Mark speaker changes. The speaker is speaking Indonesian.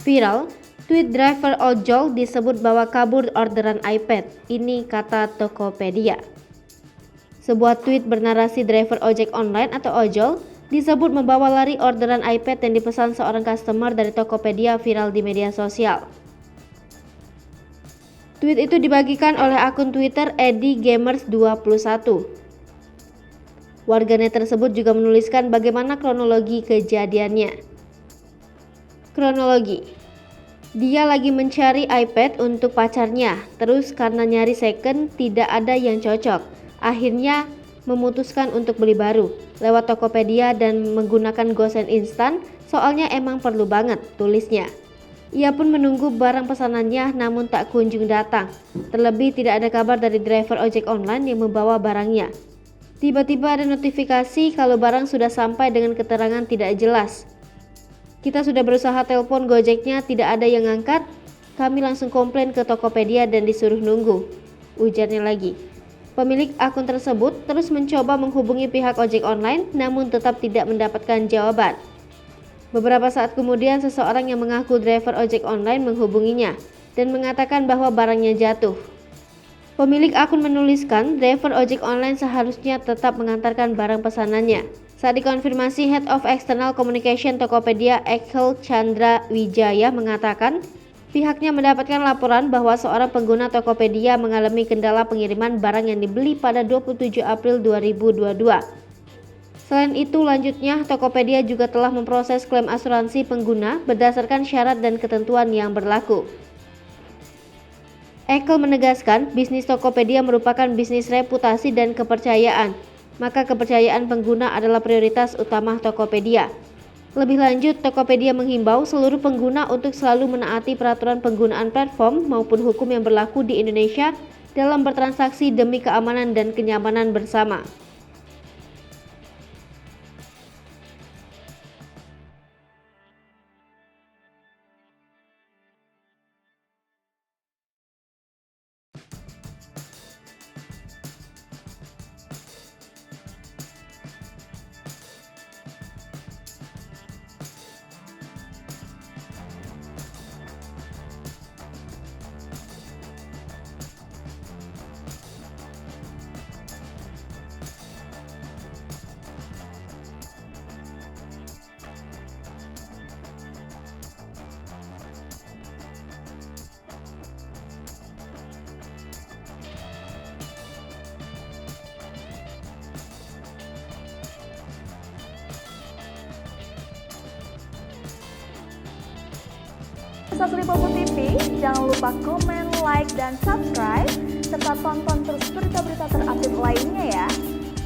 Speaker 1: Viral, tweet driver ojol disebut bawa kabur orderan iPad. Ini kata Tokopedia. Sebuah tweet bernarasi driver ojek online atau ojol disebut membawa lari orderan iPad yang dipesan seorang customer dari Tokopedia viral di media sosial. Tweet itu dibagikan oleh akun Twitter @gamers21. Warganet tersebut juga menuliskan bagaimana kronologi kejadiannya. Kronologi. Dia lagi mencari iPad untuk pacarnya, terus karena nyari second tidak ada yang cocok. Akhirnya memutuskan untuk beli baru lewat Tokopedia dan menggunakan gosen instan, soalnya emang perlu banget, tulisnya. Ia pun menunggu barang pesanannya namun tak kunjung datang. Terlebih tidak ada kabar dari driver ojek online yang membawa barangnya. Tiba-tiba ada notifikasi kalau barang sudah sampai dengan keterangan tidak jelas. Kita sudah berusaha telepon Gojeknya, tidak ada yang ngangkat. Kami langsung komplain ke Tokopedia dan disuruh nunggu, ujarnya lagi. Pemilik akun tersebut terus mencoba menghubungi pihak ojek online namun tetap tidak mendapatkan jawaban. Beberapa saat kemudian seseorang yang mengaku driver ojek online menghubunginya dan mengatakan bahwa barangnya jatuh. Pemilik akun menuliskan driver ojek online seharusnya tetap mengantarkan barang pesanannya. Saat dikonfirmasi, Head of External Communication Tokopedia Ekhel Chandra Wijaya mengatakan pihaknya mendapatkan laporan bahwa seorang pengguna Tokopedia mengalami kendala pengiriman barang yang dibeli pada 27 April 2022. Selain itu, lanjutnya Tokopedia juga telah memproses klaim asuransi pengguna berdasarkan syarat dan ketentuan yang berlaku. Ekhel menegaskan bisnis Tokopedia merupakan bisnis reputasi dan kepercayaan, maka kepercayaan pengguna adalah prioritas utama Tokopedia. Lebih lanjut, Tokopedia menghimbau seluruh pengguna untuk selalu menaati peraturan penggunaan platform maupun hukum yang berlaku di Indonesia dalam bertransaksi demi keamanan dan kenyamanan bersama.
Speaker 2: Satu Lipopo TV, jangan lupa komen, like, dan subscribe